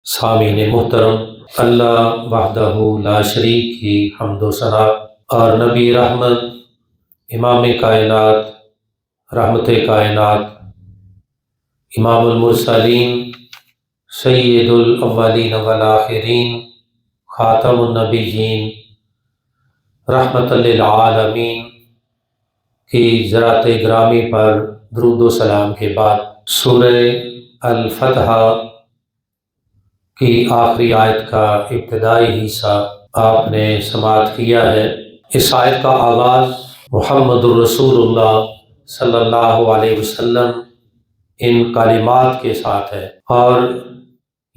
سامعین محترم، اللہ وحدہ لا شریک کی حمد و ثنا اور نبی رحمت، امام کائنات، رحمت کائنات، امام المرسلین، سید الاولین والآخرین، خاتم النبیین، رحمت للعالمین کی ذرات گرامی پر درود و سلام کے بعد سورہ الفتح کی آخری آیت کا ابتدائی حصہ آپ نے سماعت کیا ہے۔ اس آیت کا آغاز محمد الرسول اللہ صلی اللہ علیہ وسلم ان کلمات کے ساتھ ہے، اور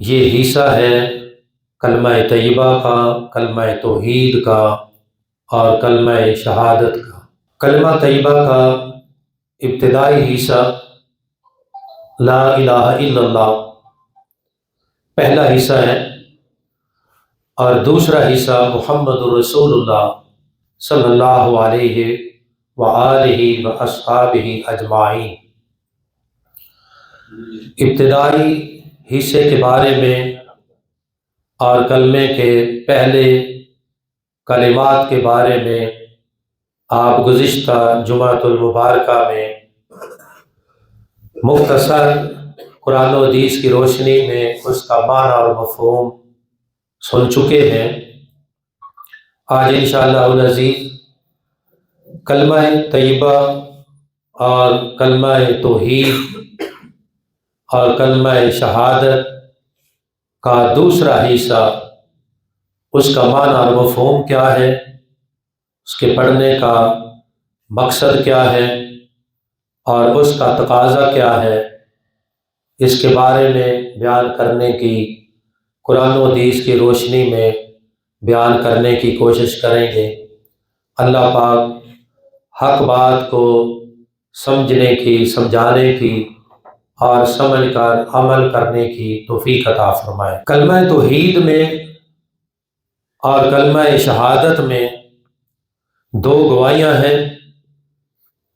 یہ حصہ ہے کلمہ طیبہ کا، کلمہ توحید کا اور کلمہ شہادت کا۔ کلمہ طیبہ کا ابتدائی حصہ لا الہ الا اللہ پہلا حصہ ہے، اور دوسرا حصہ محمد الرسول اللہ صلی اللہ علیہ وآلہ واصحابہ اجمعین۔ ابتدائی حصے کے بارے میں اور کلمے کے پہلے کلمات کے بارے میں آپ گزشتہ جمعۃ المبارکہ میں مختصر قرآن و حدیث کی روشنی میں اس کا معنی اور مفہوم سن چکے ہیں۔ آج انشاءاللہ العزیز کلمہ طیبہ اور کلمہ توحید اور کلمہ شہادت کا دوسرا حصہ، اس کا معنی اور مفہوم کیا ہے، اس کے پڑھنے کا مقصد کیا ہے اور اس کا تقاضا کیا ہے، اس کے بارے میں بیان کرنے کی، قرآن و حدیث کی روشنی میں بیان کرنے کی کوشش کریں گے۔ اللہ پاک حق بات کو سمجھنے کی، سمجھانے کی اور سمجھ کر عمل کرنے کی توفیق عطا فرمائے۔ کلمہ توحید میں اور کلمہ شہادت میں دو گواہیاں ہیں۔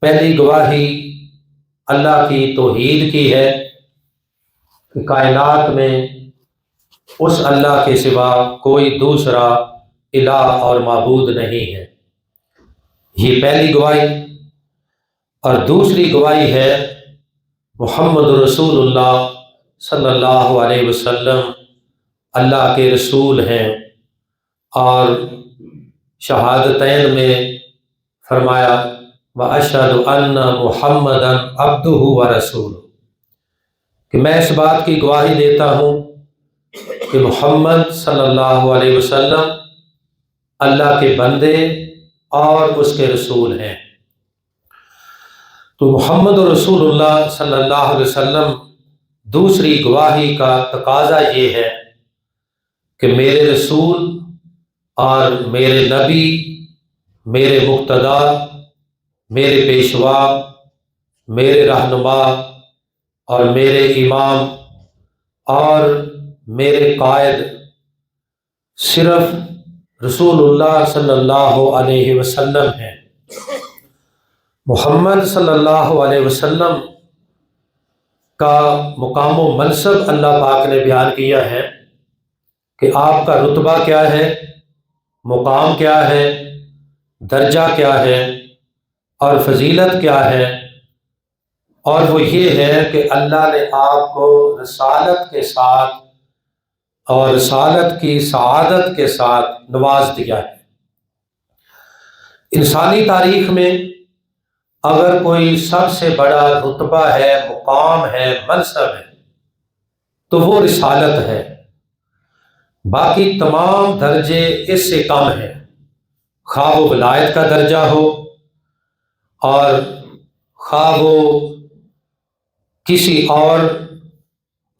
پہلی گواہی اللہ کی توحید کی ہے کہ کائنات میں اس اللہ کے سوا کوئی دوسرا الہ اور معبود نہیں ہے، یہ پہلی گواہی۔ اور دوسری گواہی ہے محمد رسول اللہ صلی اللہ علیہ وسلم اللہ کے رسول ہیں، اور شہادتین میں فرمایا وَأَشْهَدُ أَنَّ مُحَمَّدًا عَبْدُهُ وَرَسُولُهُ، کہ میں اس بات کی گواہی دیتا ہوں کہ محمد صلی اللہ علیہ وسلم اللہ کے بندے اور اس کے رسول ہیں۔ تو محمد رسول اللہ صلی اللہ علیہ وسلم دوسری گواہی کا تقاضا یہ ہے کہ میرے رسول اور میرے نبی، میرے مقتدا، میرے پیشوا، میرے رہنما اور میرے امام اور میرے قائد صرف رسول اللہ صلی اللہ علیہ وسلم ہیں۔ محمد صلی اللہ علیہ وسلم کا مقام و منصب اللہ پاک نے بیان کیا ہے کہ آپ کا رتبہ کیا ہے، مقام کیا ہے، درجہ کیا ہے اور فضیلت کیا ہے، اور وہ یہ ہے کہ اللہ نے آپ کو رسالت کے ساتھ اور رسالت کی سعادت کے ساتھ نواز دیا ہے۔ انسانی تاریخ میں اگر کوئی سب سے بڑا رتبہ ہے، مقام ہے، منصب ہے، تو وہ رسالت ہے۔ باقی تمام درجے اس سے کم ہیں، خواہ وہ ولایت کا درجہ ہو اور خواہ وہ کسی اور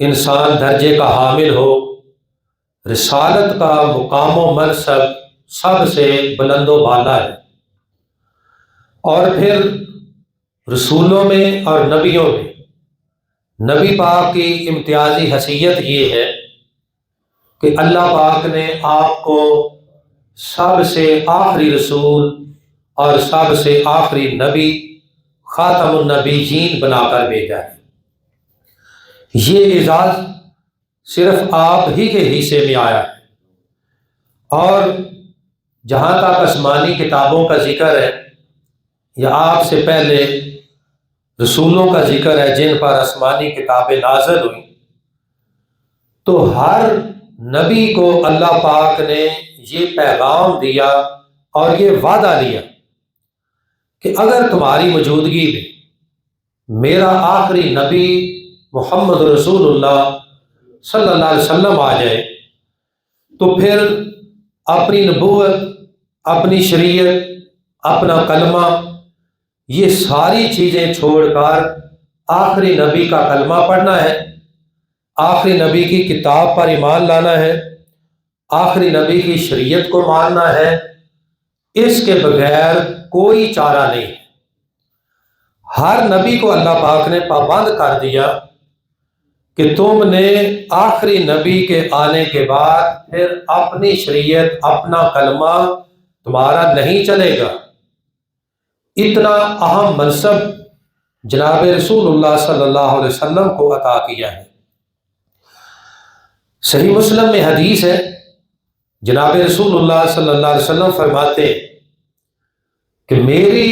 انسان درجے کا حامل ہو، رسالت کا مقام و منصب سب سے بلند و بالا ہے۔ اور پھر رسولوں میں اور نبیوں میں نبی پاک کی امتیازی حیثیت یہ ہے کہ اللہ پاک نے آپ کو سب سے آخری رسول اور سب سے آخری نبی، خاتم النبیین بنا کر بھیجا ہے۔ یہ اعزاز صرف آپ ہی کے حصے میں آیا ہے، اور جہاں تک آسمانی کتابوں کا ذکر ہے یا آپ سے پہلے رسولوں کا ذکر ہے جن پر آسمانی کتابیں نازل ہوئیں، تو ہر نبی کو اللہ پاک نے یہ پیغام دیا اور یہ وعدہ لیا کہ اگر تمہاری موجودگی میں میرا آخری نبی محمد رسول اللہ صلی اللہ علیہ وسلم آ جائے تو پھر اپنی نبوت، اپنی شریعت، اپنا کلمہ، یہ ساری چیزیں چھوڑ کر آخری نبی کا کلمہ پڑھنا ہے، آخری نبی کی کتاب پر ایمان لانا ہے، آخری نبی کی شریعت کو ماننا ہے۔ اس کے بغیر کوئی چارہ نہیں۔ ہر نبی کو اللہ پاک نے پابند کر دیا کہ تم نے آخری نبی کے آنے کے بعد پھر اپنی شریعت، اپنا کلمہ تمہارا نہیں چلے گا۔ اتنا اہم منصب جناب رسول اللہ صلی اللہ علیہ وسلم کو عطا کیا ہے۔ صحیح مسلم میں حدیث ہے، جناب رسول اللہ صلی اللہ علیہ وسلم فرماتے ہیں کہ میری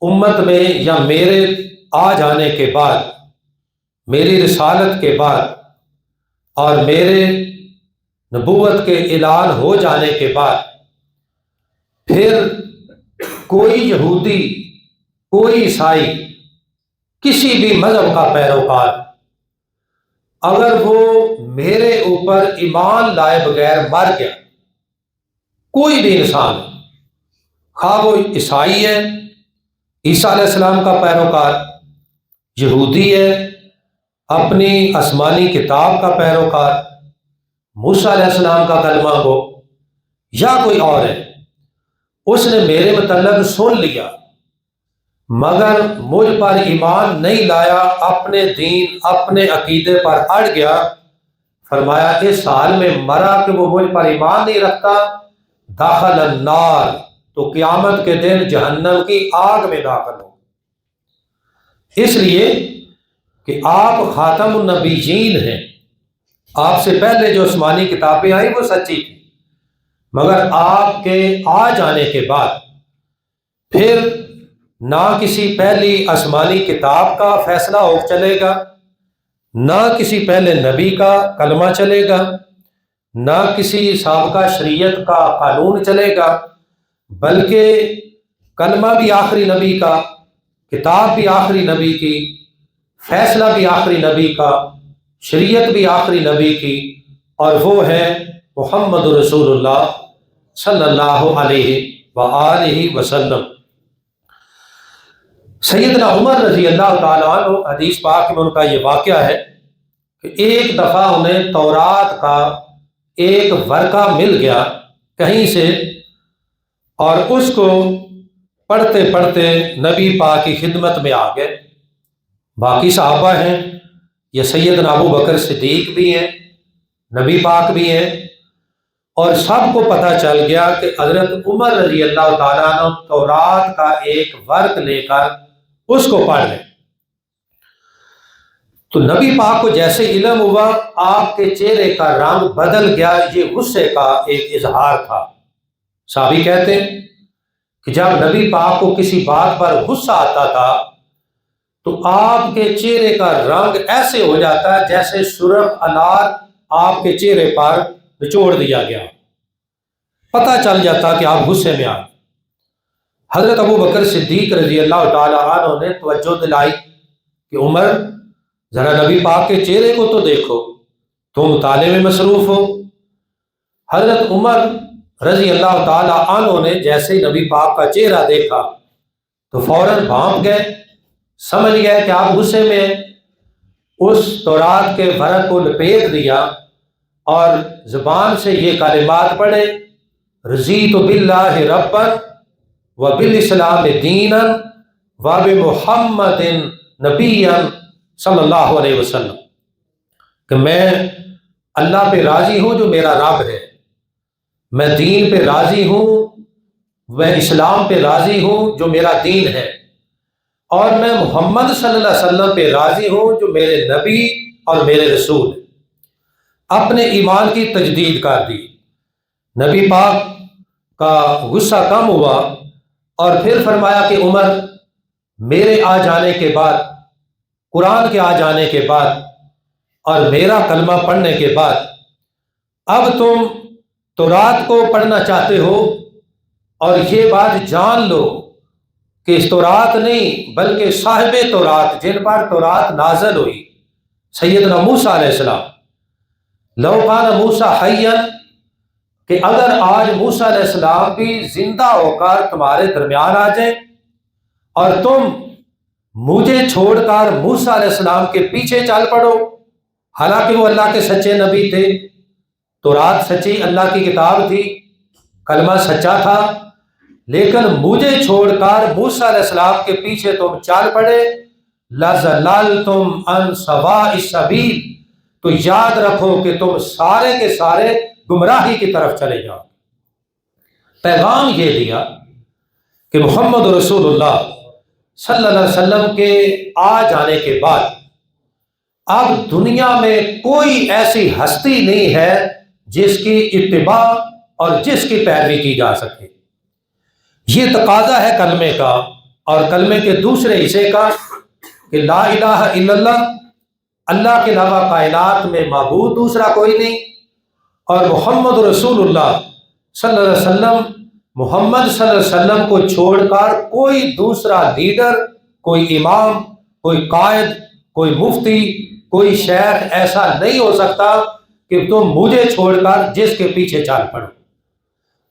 امت میں یا میرے آ جانے کے بعد، میری رسالت کے بعد اور میرے نبوت کے اعلان ہو جانے کے بعد پھر کوئی یہودی، کوئی عیسائی، کسی بھی مذہب کا پیروکار اگر وہ میرے اوپر ایمان لائے بغیر مر گیا، کوئی بھی انسان، خواہ وہ عیسائی ہے، عیسیٰ علیہ السلام کا پیروکار، یہودی ہے، اپنی آسمانی کتاب کا پیروکار، موسیٰ علیہ السلام کا کلمہ گو، یا کوئی اور ہے، اس نے میرے متعلق سن لیا مگر مجھ پر ایمان نہیں لایا، اپنے دین، اپنے عقیدے پر اڑ گیا، فرمایا اس حال میں مرا کہ وہ مجھ پر ایمان نہیں رکھتا، داخل النار، تو قیامت کے دن جہنم کی آگ میں داخل ہو۔ اس لیے کہ آپ خاتم النبیین ہیں، آپ سے پہلے جو آسمانی کتابیں آئیں وہ سچی تھی، مگر آپ کے آ جانے کے بعد پھر نہ کسی پہلی آسمانی کتاب کا فیصلہ ہو چلے گا، نہ کسی پہلے نبی کا کلمہ چلے گا، نہ کسی سابقہ شریعت کا قانون چلے گا، بلکہ کلمہ بھی آخری نبی کا، کتاب بھی آخری نبی کی، فیصلہ بھی آخری نبی کا، شریعت بھی آخری نبی کی، اور وہ ہے محمد رسول اللہ صلی اللہ علیہ وآلہ وسلم۔ سیدنا عمر رضی اللہ تعالیٰ عنہ، حدیث پاک میں ان کا یہ واقعہ ہے کہ ایک دفعہ انہیں تورات کا ایک ورقہ مل گیا کہیں سے، اور اس کو پڑھتے پڑھتے نبی پاک کی خدمت میں آ گئے۔ باقی صحابہ ہیں، یہ سیدنا ابو بکر صدیق بھی ہیں، نبی پاک بھی ہیں، اور سب کو پتہ چل گیا کہ حضرت عمر رضی اللہ تعالیٰ عنہ تورات کا ایک ورق لے کر اس کو پڑھ لیں۔ تو نبی پاک کو جیسے علم ہوا، آپ کے چہرے کا رنگ بدل گیا، یہ غصے کا ایک اظہار تھا۔ صحابی کہتے ہیں کہ جب نبی پاک کو کسی بات پر غصہ آتا تھا تو آپ کے چہرے کا رنگ ایسے ہو جاتا ہے جیسے سرخ انار آپ کے چہرے پر نچوڑ دیا گیا، پتہ چل جاتا کہ آپ غصے میں آ گئے۔ حضرت ابو بکر صدیق رضی اللہ تعالی عنہ نے توجہ دلائی کہ عمر، ذرا نبی پاک کے چہرے کو تو دیکھو، تم مطالعے میں مصروف ہو۔ حضرت عمر رضی اللہ تعالی عنہ نے جیسے نبی پاک کا چہرہ دیکھا تو فوراً بھانپ گئے، سمجھ گئے کہ آپ غصے میں ہیں۔ اس تورات کے ورق کو لپیٹ دیا اور زبان سے یہ کلمات پڑھے، رضیت باللہ ربا وبالاسلام دینا وبمحمد نبیا صلی اللہ علیہ وسلم، کہ میں اللہ پہ راضی ہوں جو میرا رب ہے، میں دین پہ راضی ہوں، میں اسلام پہ راضی ہوں جو میرا دین ہے، اور میں محمد صلی اللہ علیہ وسلم پہ راضی ہوں جو میرے نبی اور میرے رسول ہیں۔ اپنے ایمان کی تجدید کر دی۔ نبی پاک کا غصہ کم ہوا اور پھر فرمایا کہ عمر، میرے آ جانے کے بعد، قرآن کے آ جانے کے بعد اور میرا کلمہ پڑھنے کے بعد اب تم تورات کو پڑھنا چاہتے ہو، اور یہ بات جان لو کہ اس تورات نہیں بلکہ صاحب تورات جن پر تورات نازل ہوئی سیدنا موسیٰ علیہ السلام، لو کان موسیٰ حیا، کہ اگر آج موسیٰ علیہ السلام بھی زندہ ہو کر تمہارے درمیان آ جائیں اور تم مجھے چھوڑ کر موسیٰ علیہ السلام کے پیچھے چل پڑو، حالانکہ وہ اللہ کے سچے نبی تھے، تورات سچی اللہ کی کتاب تھی، کلمہ سچا تھا، لیکن مجھے چھوڑ کر موسیٰ علیہ السلام کے پیچھے تم چل پڑے، لَزَلَلْتُمْ عَنْ سَوَاءِ السَّبِيلِ، تو یاد رکھو کہ تم سارے کے سارے گمراہی کی طرف چلے جاؤ۔ پیغام یہ دیا کہ محمد رسول اللہ صلی اللہ علیہ وسلم کے آ جانے کے بعد اب دنیا میں کوئی ایسی ہستی نہیں ہے جس کی اتباع اور جس کی پیروی کی جا سکے۔ یہ تقاضا ہے کلمے کا اور کلمے کے دوسرے حصے کا کہ لا الہ الا اللہ، اللہ کے علاوہ کائنات میں معبود دوسرا کوئی نہیں، اور محمد رسول اللہ صلی اللہ علیہ وسلم، محمد صلی اللہ علیہ وسلم کو چھوڑ کر کوئی دوسرا لیڈر، کوئی امام، کوئی قائد، کوئی مفتی، کوئی شیخ ایسا نہیں ہو سکتا کہ تم مجھے چھوڑ کر جس کے پیچھے چل پڑو۔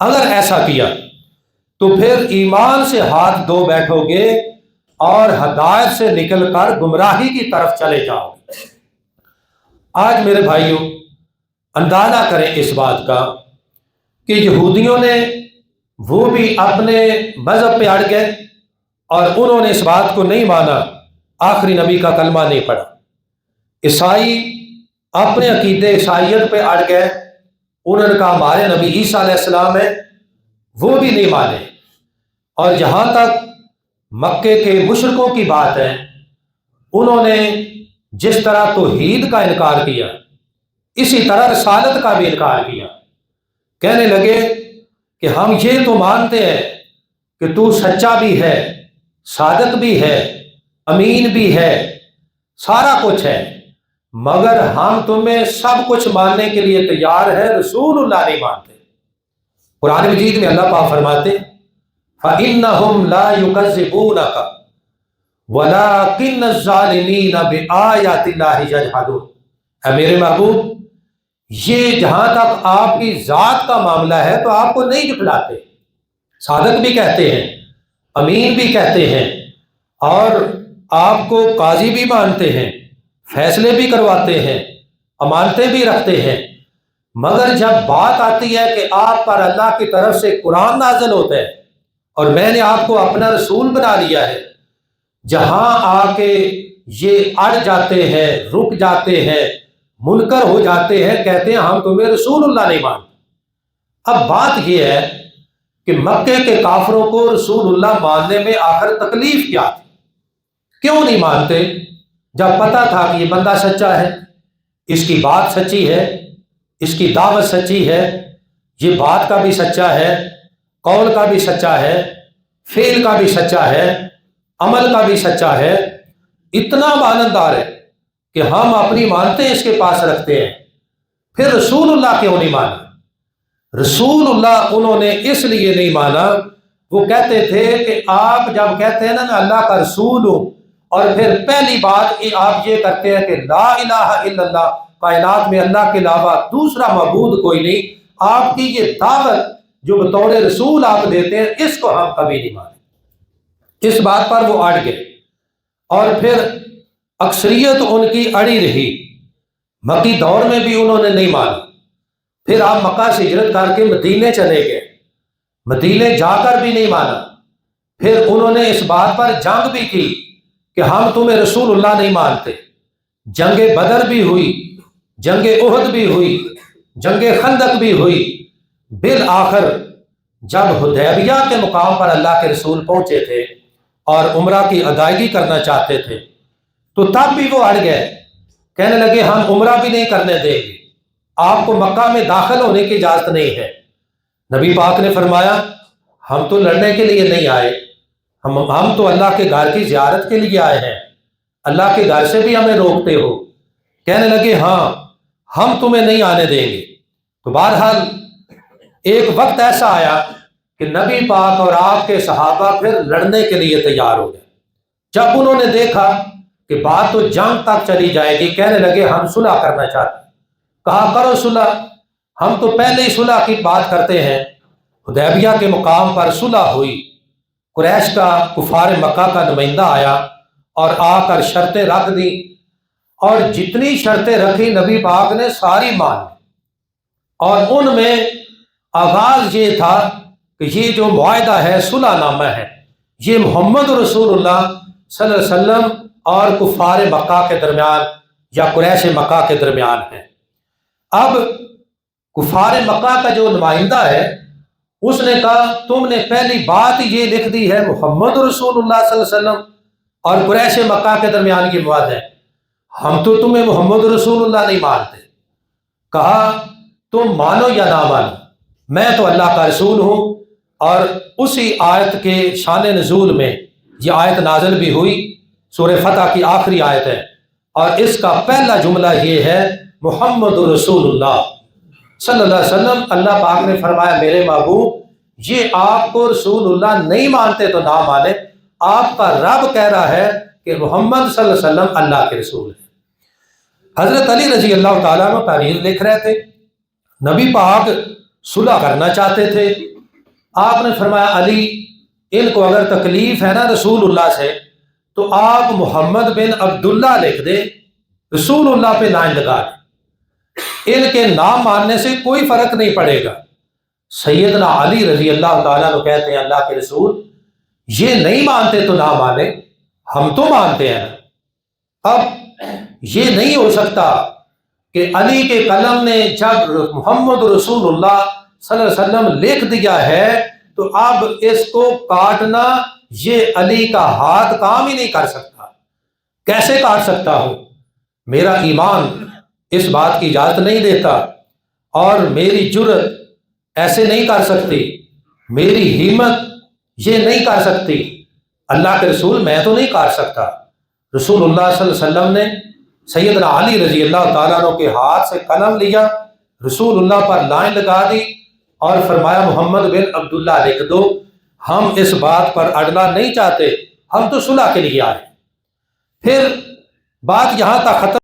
اگر ایسا کیا تو پھر ایمان سے ہاتھ دھو بیٹھو گے اور ہدایت سے نکل کر گمراہی کی طرف چلے جاؤ گے۔ آج میرے بھائیوں، اندازہ کریں اس بات کا کہ یہودیوں نے وہ بھی اپنے مذہب پہ اڑ گئے اور انہوں نے اس بات کو نہیں مانا، آخری نبی کا کلمہ نہیں پڑھا۔ عیسائی اپنے عقیدے عیسائیت پہ اڑ گئے، انہوں نے کہا ہمارے نبی عیسیٰ علیہ السلام ہے، وہ بھی نہیں مانے۔ اور جہاں تک مکے کے مشرکوں کی بات ہے، انہوں نے جس طرح توحید کا انکار کیا اسی طرح رسالت کا بھی انکار کیا، کہنے لگے کہ ہم یہ تو مانتے ہیں کہ تو سچا بھی ہے، صادق بھی ہے، امین بھی ہے، سارا کچھ ہے، مگر ہم تمہیں سب کچھ ماننے کے لیے تیار ہے، رسول اللہ نہیں مانتے۔ قرآن مجید میں اللہ پاک فرماتے فَإِنَّهُمْ لَا يُكَذِّبُونَكَ وَلَٰكِنَّ الظَّالِمِينَ بِآيَاتِ اللَّهِ يَجْحَدُونَ۔ اے میرے محبوب، یہ جہاں تک آپ کی ذات کا معاملہ ہے تو آپ کو نہیں جھٹلاتے، صادق بھی کہتے ہیں، امین بھی کہتے ہیں، اور آپ کو قاضی بھی مانتے ہیں، فیصلے بھی کرواتے ہیں، امانتیں بھی رکھتے ہیں، مگر جب بات آتی ہے کہ آپ پر اللہ کی طرف سے قرآن نازل ہوتا ہے اور میں نے آپ کو اپنا رسول بنا لیا ہے، جہاں آ کے یہ اڑ جاتے ہیں، رک جاتے ہیں، منکر ہو جاتے ہیں، کہتے ہیں ہم تمہیں رسول اللہ نہیں مانتے۔ اب بات یہ ہے کہ مکے کے کافروں کو رسول اللہ ماننے میں آخر تکلیف کیا تھی؟ کیوں نہیں مانتے جب پتہ تھا کہ یہ بندہ سچا ہے، اس کی بات سچی ہے، اس کی دعوت سچی ہے، یہ بات کا بھی سچا ہے، قول کا بھی سچا ہے، فعل کا بھی سچا ہے، عمل کا بھی سچا ہے، اتنا مانندار ہے کہ ہم اپنی مانتے اس کے پاس رکھتے ہیں، پھر رسول اللہ کیوں نہیں مانا؟ رسول اللہ انہوں نے اس لیے نہیں مانا، وہ کہتے تھے کہ آپ جب کہتے ہیں نا میں اللہ کا رسول ہوں، اور پھر پہلی بات آپ یہ کرتے ہیں کہ لا الہ الا اللہ، کائنات میں اللہ کے علاوہ دوسرا معبود کوئی نہیں، آپ کی یہ دعوت جو بطور رسول آپ دیتے ہیں اس کو ہم کبھی نہیں مانیں۔ اس بات پر وہ اڑ گئے اور پھر اکثریت ان کی اڑی رہی، مکی دور میں بھی انہوں نے نہیں مانا۔ پھر آپ مکہ سے ہجرت کر کے مدینے چلے گئے، مدینے جا کر بھی نہیں مانا۔ پھر انہوں نے اس بات پر جنگ بھی کی کہ ہم تمہیں رسول اللہ نہیں مانتے، جنگ بدر بھی ہوئی، جنگ احد بھی ہوئی، جنگ خندق بھی ہوئی، بالآخر جب حدیبیہ کے مقام پر اللہ کے رسول پہنچے تھے اور عمرہ کی ادائیگی کرنا چاہتے تھے تو تب بھی وہ اڑ گئے، کہنے لگے ہم عمرہ بھی نہیں کرنے دیں گے، آپ کو مکہ میں داخل ہونے کی اجازت نہیں ہے۔ نبی پاک نے فرمایا ہم تو لڑنے کے لیے نہیں آئے، ہم تو اللہ کے گھر کی زیارت کے لیے آئے ہیں، اللہ کے گھر سے بھی ہمیں روکتے ہو؟ کہنے لگے ہاں ہم تمہیں نہیں آنے دیں گے۔ تو بہرحال ایک وقت ایسا آیا کہ نبی پاک اور آپ کے صحابہ پھر لڑنے کے لیے تیار ہو گئے۔ جب انہوں نے دیکھا کہ بات تو جنگ تک چلی جائے گی، کہنے لگے ہم صلح کرنا چاہتے ہیں۔ کہا کرو صلح، ہم تو پہلے ہی صلح کی بات کرتے ہیں۔ حدیبیہ کے مقام پر صلح ہوئی، قریش کا کفار مکہ کا نمائندہ آیا اور آ کر شرطیں رکھ دی، اور جتنی شرطیں رکھی نبی پاک نے ساری مان لی۔ اور ان میں آغاز یہ تھا کہ یہ جو معاہدہ ہے، صلح نامہ ہے، یہ محمد رسول اللہ صلی اللہ علیہ وسلم اور کفار مکہ کے درمیان یا قریش مکہ کے درمیان ہے۔ اب کفار مکہ کا جو نمائندہ ہے اس نے کہا تم نے پہلی بات یہ لکھ دی ہے محمد رسول اللہ صلی اللہ علیہ وسلم اور قریش مکہ کے درمیان کی بات ہے، ہم تو تمہیں محمد رسول اللہ نہیں مانتے۔ کہا تم مانو یا نہ مانو، میں تو اللہ کا رسول ہوں۔ اور اسی آیت کے شان نزول میں یہ آیت نازل بھی ہوئی، سورہ فتح کی آخری آیت ہے، اور اس کا پہلا جملہ یہ ہے محمد رسول اللہ صلی اللہ علیہ وسلم۔ اللہ پاک نے فرمایا میرے محبوب یہ آپ کو رسول اللہ نہیں مانتے تو نہ مانے، آپ کا رب کہہ رہا ہے کہ محمد صلی اللہ علیہ وسلم اللہ کے رسول ہیں۔ حضرت علی رضی اللہ تعالیٰ عنہ تحریر لکھ رہے تھے، نبی پاک صلح کرنا چاہتے تھے۔ آپ نے فرمایا علی ان کو اگر تکلیف ہے نا رسول اللہ سے تو آپ محمد بن عبداللہ لکھ دے، رسول اللہ پہ لائن لگا دیں، ان کے نام ماننے سے کوئی فرق نہیں پڑے گا۔ سیدنا علی رضی اللہ تعالیٰ عنہ کہتے ہیں اللہ کے رسول یہ نہیں مانتے تو نہ مانے، ہم تو مانتے ہیں۔ اب یہ نہیں ہو سکتا کہ علی کے قلم نے جب محمد رسول اللہ صلی اللہ علیہ وسلم لکھ دیا ہے تو اب اس کو کاٹنا یہ علی کا ہاتھ کام ہی نہیں کر سکتا۔ کیسے کاٹ سکتا ہوں؟ میرا ایمان اس بات کی اجازت نہیں دیتا، اور میری جرت ایسے نہیں کر سکتی، میری ہمت یہ نہیں کر سکتی۔ اللہ کے رسول میں تو نہیں کاٹ سکتا۔ رسول اللہ صلی اللہ علیہ وسلم نے سیدنا علی رضی اللہ تعالیٰ عنہ کے ہاتھ سے قلم لیا، رسول اللہ پر لائن لگا دی اور فرمایا محمد بن عبداللہ لکھ دو، ہم اس بات پر اڑنا نہیں چاہتے، ہم تو صلح کے لیے آئے۔ پھر بات یہاں تک ختم